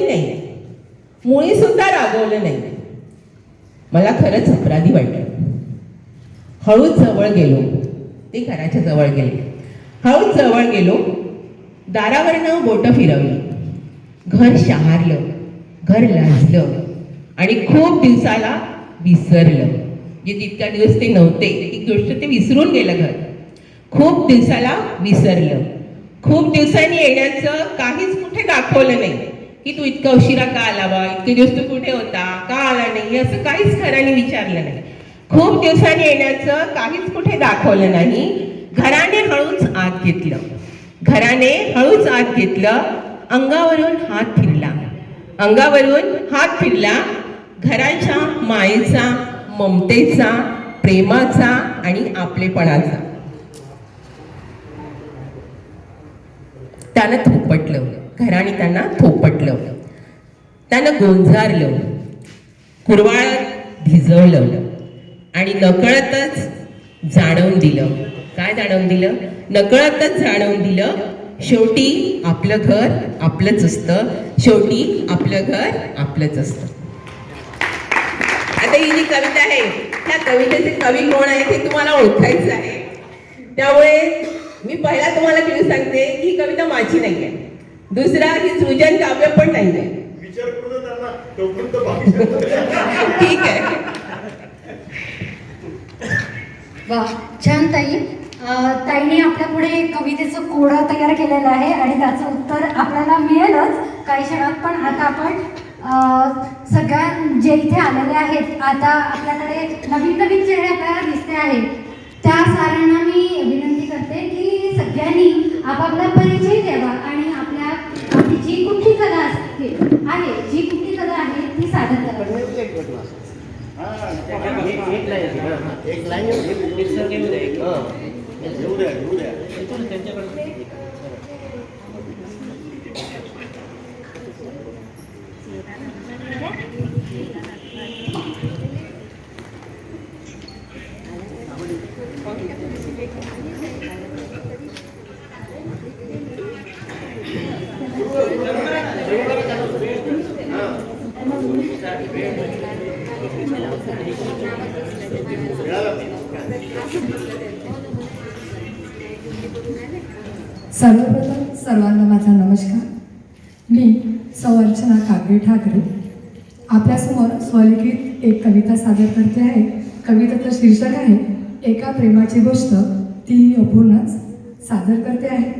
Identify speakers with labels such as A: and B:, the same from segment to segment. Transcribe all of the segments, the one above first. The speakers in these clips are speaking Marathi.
A: नाही, मुळी सुद्धा रागवलं नाही. मला खरंच अपराधी वाटलं. हळूच जवळ गेलो, ते घराच्या जवळ गेले. हळूच जवळ गेलो, दारावरनं बोटं फिरवली. घर शहारलं, घर लाजलं आणि खूप दिवसाला विसरलं. जे तितक्या दिवस ते नव्हते, ती गोष्ट ते विसरून गेलं घर. खूप दिवसाला विसरलं. खूप दिवसांनी येण्याचं काहीच कुठे दाखवलं नाही की तू इतका उशिरा का आला बा, इतके दिवस तू कुठे होता, का आला नाही, असं काहीच खऱ्याने विचारलं नाही. खूप दिवसांनी येण्याचं काहीच कुठे दाखवलं नाही. घराने हळूच आत घेतलं, घराने हळूच आत घेतलं. अंगावरून हात फिरला, अंगावरून हात फिरला. घराच्या मायेचा, ममतेचा, प्रेमाचा आणि आपलेपणाचा. त्यानं थोपटलं, घराने त्यांना थोपटलं, त्यानं गोंजारलं, कुरवाळत भिजवलं आणि नकळतच जाणवून दिलं. काय जाणवून दिलं? नकळतच जाणवून दिलं, शेवटी आपलं घर आपलंच असतं, शेवटी आपलं घर आपलंच असतं. आता ही जी कविता आहे, त्या कवितेचे कवी कोण आहे ते तुम्हाला ओळखायचं आहे. त्यामुळे मी पहिला तुम्हाला क्लू सांगते की ही कविता माझी नाही आहे. दुसरा, ही सृजन काव्य पण नाही आहे.
B: विचार करून
A: ठीक आहे.
C: वा, छान ताई. ताईने आपल्या पुढे कवितेचं कोडं तयार केलेलं आहे आणि त्याचं उत्तर आपल्याला मिळेलच काही क्षणात. पण आता आपण सगळ्या जे इथे आलेले आहेत, आता आपल्याकडे नवीन नवीन चेहरे आपल्याला दिसते आहेत, त्या साऱ्यांना मी विनंती करते की सगळ्यांनी आपापला परिचय द्यावा आणि आपली जी कुठली कला असते आहे, जी कुठली कला आहे ती सादर करावी.
D: सर्वप्रथम सर्वांना माझा नमस्कार. मी सौ अर्चना कागडे ठाकरे आपल्यासमोर स्वलिखित एक कविता सादर करते आहे. कवितेचं शीर्षक आहे एका प्रेमाची गोष्ट, ती अपूर्णच सादर करते आहे.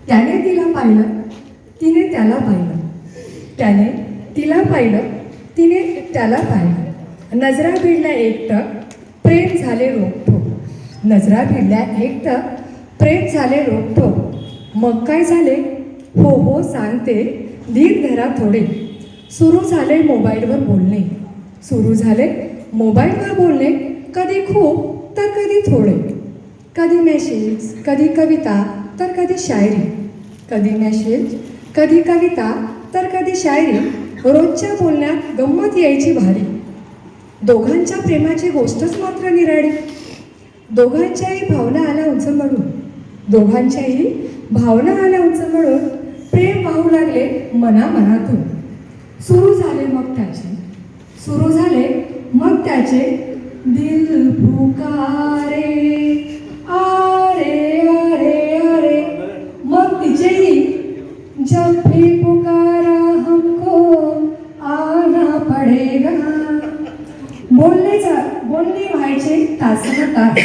D: त्याने तिला पाहिलं, तिने त्याला पाहिलं, त्याने तिला पाहिलं, तिने त्याला पाहिलं. नजरा भिडल्या एकटक, प्रेम झाले रोखठोक. नजरा भिडल्या एकटक, प्रेम झाले रोखठोक. मग काय झाले? हो हो सांगते, धीर धरा थोडे. सुरू झाले मोबाईलवर बोलणे, सुरू झाले मोबाईलवर बोलणे. कधी खूप तर कधी थोडे, कधी मेसेज, कधी कविता तर कधी शायरी. कधी मेसेज, कधी कविता तर कधी शायरी. रोजच्या बोलण्यात गंमत यायची भारी. दोघांच्या प्रेमाची गोष्टच मात्र निराळी. दोघांच्याही भावना आल्या उंच म्हणून, दोघांच्याही भावना आल्या उंच म्हणून. प्रेम वाहू लागले मनामनातून. सुरू झाले मग त्याचे, सुरू झाले मग त्याचे. दिल पुकारे आरे आरे आरे. मग तिचेही जब भी पुकारा हमको आना पडेगा. बोलणे व्हायचे तासनतास,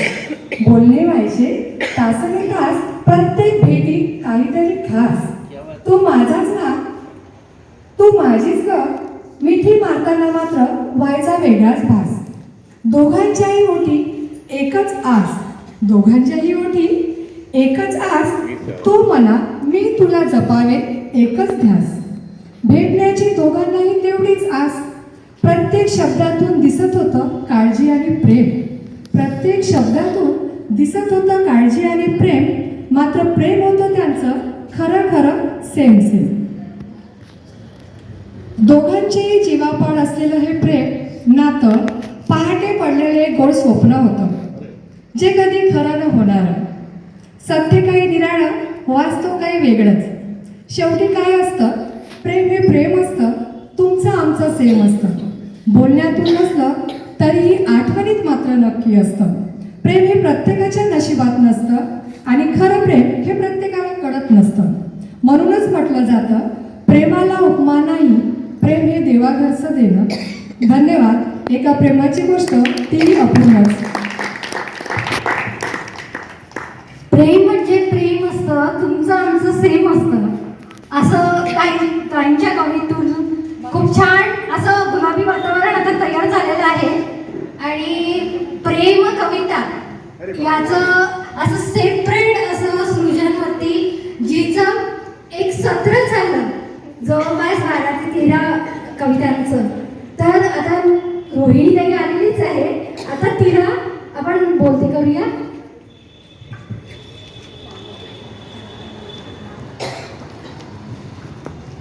D: बोलणे व्हायचे तासनतास. प्रत्येक भेटी काहीतरी खास. तू माझाच ना, तू माझीच ग. मिठी मारताना मात्र व्हायचा वेगळाच भास. दोघांच्याही ओठी एकच आस, दोघांच्याही ओठी एकच आस. तू म्हणा मी तुला जपावे एकच ध्यास. भेटण्याची दोघांनाही तेवढीच आस. प्रत्येक शब्दातून दिसत होतं काळजी आणि प्रेम, प्रत्येक शब्दातून दिसत होतं काळजी आणि प्रेम. मात्र प्रेम होतं त्यांचं खरं खरं सेम सेम. दोघांचेही जीवापाड असलेलं हे प्रेम नातं पहाटे पडलेले गोड स्वप्न होतं, जे कधी खरं न होणारं. सत्य काही निराळं, वास्तव काही वेगळंच. शेवटी काय असतं, प्रेम हे प्रेम असतं, तुमचं आमचं सेम असतं. बोलण्यातून नसलं तरीही आठवणीत मात्र नक्की असतं. प्रेम हे प्रत्येकाच्या नशिबात नसतं आणि खरं प्रेम हे प्रत्येकाला कळत नसतं. म्हणूनच म्हटलं जातं, प्रेमाला उपमा नाही, प्रेम हे देवाघरचं देणं. धन्यवाद. एका प्रेमाची गोष्ट तीही अपूर्णच.
C: प्रेम म्हणजे प्रेम असतं, तुमचं आमचं सेम असतं. असं काहींच्या कवितून खूप छान असं गुलाबी वातावरण आता तयार झालेलं आहे. आणि प्रेम कविता याचं असं सेपरेट असं सृजनवरती जिचं एक सत्र झालं जवळपास 12 ते 13 कवितांचं. तर आता रोहिणी ताई आलेलीच आहे, आता तिला आपण बोलते करूया.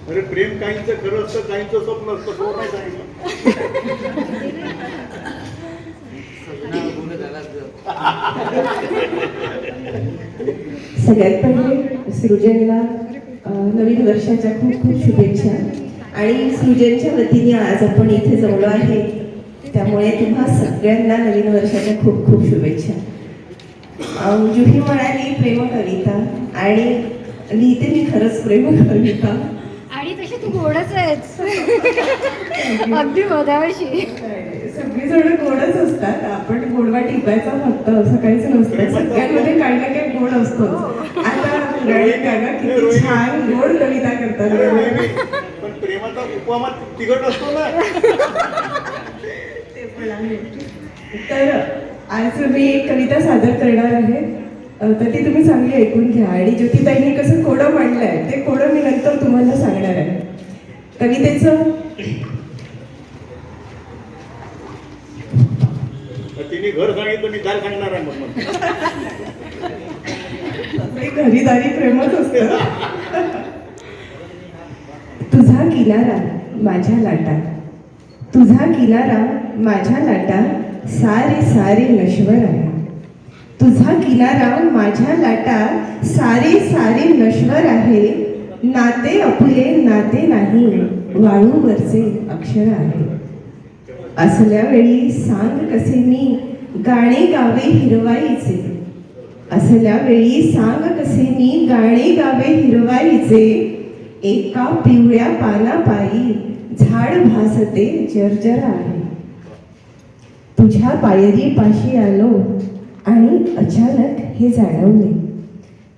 B: अरे प्रेम काहींचं खरं असतं, काहींचं स्वप्न असतं. कोण नाही सांगितलं?
A: सगळ्यात पहिले सृजनला नवीन वर्षाच्या खूप खूप शुभेच्छा. आणि सृजनच्या वतीने आज आपण इथे जमलो आहे, त्यामुळे तुम्हा सगळ्यांना नवीन वर्षाच्या खूप खूप शुभेच्छा. जुही म्हणाली प्रेम कविता, आणि लिहिते मी खरंच प्रेम कविता.
C: आणि तशी तू गोडच आहेस अगदी गोदावशी.
A: सगळीजण गोडच असतात, आपण गोडवा टिपायचा फक्त, असं काहीच नसतं. सगळ्यांमध्ये काही ना काही गोड असतो. आता राणी काका किती छान गोड कविता करतात.
B: पण प्रेमाचा उपमा तिखट असतो ना.
A: ते पण आहे. तर आज मी एक कविता सादर करणार आहे, तर ती तुम्ही चांगली ऐकून घ्या. आणि ज्योतिताईंनी कसं कोडं मांडलंय ते कोडं मी नंतर तुम्हाला सांगणार आहे. कवितेचं
B: तिने घर सांगितलं, मी दार सांगणार आहे. मग
A: घरीदारी प्रेमच असतं. तुझा किनारा माझ्या लाटा, तुझा किनारा माझ्या लाटा, सारे सारे नश्वर आहे. तुझा किनारा माझ्या लाटा, सारे सारे नश्वर आहे. नाते अपुले नाते नाही, वाळूवरचे अक्षर आहे. असल्या वेळी सांग कसे मी गाणे गावे हिरवाईचे, असल्या वेळी सांग कसे मी गाणे गावे हिरवाईचे. एका पिवळ्या पानापायी झाड भासते जर्जर आहे. तुझ्या पायरी पाशी आलो आणि अचानक हे जाणवले,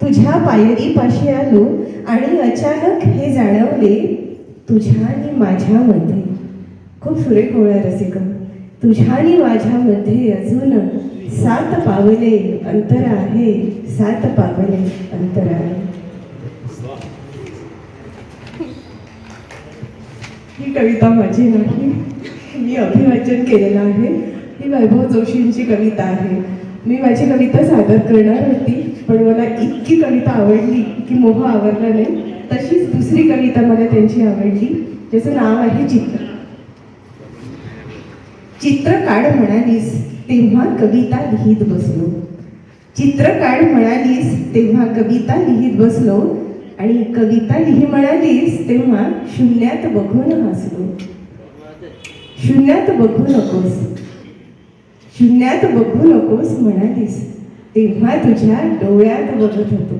A: तुझ्या पायरी पाशी आलो आणि अचानक हे जाणवले. तुझ्या आणि माझ्यामध्ये, खूप सुरेख ओळ रसिका, तुझ्या आणि माझ्यामध्ये अजून 7 पावले अंतर आहे, 7 पावले अंतर आहे. ही कविता माझी नाही, मी अभिवाचन केलेलं आहे. ही वैभव जोशींची कविता आहे. मी माझी कविता सादर करणार होती, पण मला इतकी कविता आवडली की मोह आवरला नाही. तशीच दुसरी कविता मला त्यांची आवडली, ज्याचं नाव आहे चित्र. चित्र काढ म्हणालीस तेव्हा कविता लिहित बसलो, चित्र काढ म्हणालीस तेव्हा कविता लिहित बसलो. आणि कविता लिही म्हणालीस तेव्हा शून्यात बघून हसलो. शून्यात बघू नकोस, शून्यात बघू नकोस म्हणालीस तेव्हा तुझ्या डोळ्यात बघत होतो.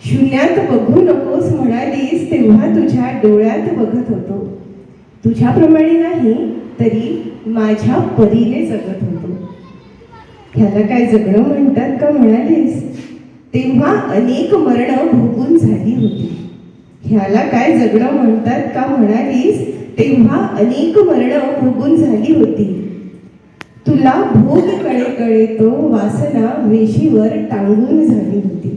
A: शून्यात बघू नकोस म्हणालीस तेव्हा तुझ्या डोळ्यात बघत होतो. तुझ्याप्रमाणे नाही तरी माझ्या परीने जगत होतो. ह्याला काय जगणं म्हणतात का म्हणालीस तेव्हा अनेक मरणं भोगून झाली होती. ह्याला काय जगणं म्हणतात का म्हणालीस तेव्हा अनेक मरणं भोगून झाली होती. तुला भोग कळे कळे तो वासना वेशीवर टांगून झाली होती.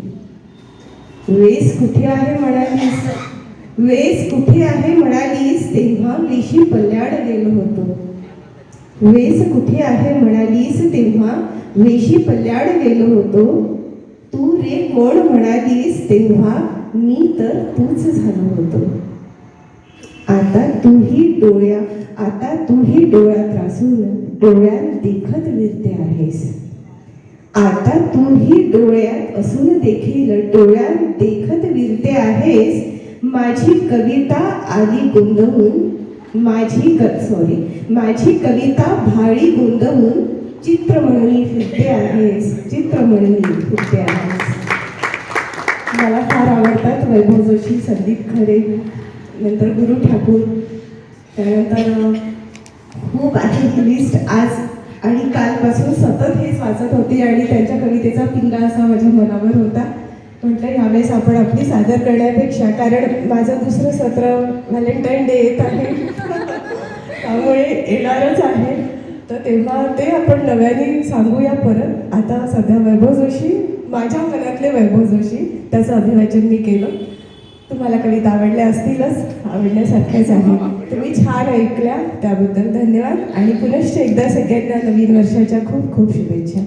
A: वेस कुठे आहे म्हणालीस, वेस कुठे आहे म्हणालीस तेव्हा वेशी पल्याड गेलो होतो. वेस कुठे आहे म्हणालीस तेव्हा वेशी पल्याड गेलो होतो. तू रे कोण म्हणालीस तेव्हा मी तर तूच झालो होतो. आता तूही डोळ्यात रासून डोळ्यात देखत विरते आहेस. आता तूही डोळ्यात असून देखील डोळ्यात देखत विरते आहेस.
E: माझी कविता आली गोंधळून माझी कविता भाळी गोंधळून चित्र म्हणून फिरते आहेस, चित्र म्हणून फिरते आहेस. मला फार आवडतात वैभव जोशी, संदीप खरे, नंतर गुरु ठाकूर, त्यानंतर खूप आहे ही लिस्ट. आज आणि कालपासून सतत हेच वाचत होते आणि त्यांच्या कवितेचा पिंगा असा माझ्या मनावर होता. म्हटलं ह्यावेळेस आपण आपली सादर करण्यापेक्षा, कारण माझं दुसरं सत्र व्हॅलेंटाईन डे येत आहे त्यामुळे येणारच आहे, तर तेव्हा ते आपण नव्याने सांगूया परत. आता सध्या वैभव जोशी, माझ्या मनातले वैभव जोशी, त्याचं अभिवाचन मी केलं. तुम्हाला कविता आवडल्या असतीलच, आवडण्यासारख्याच आहे. तुम्ही छान ऐकल्या त्याबद्दल धन्यवाद आणि पुनश्च एकदा सगळ्यांना नवीन वर्षाच्या खूप खूप शुभेच्छा.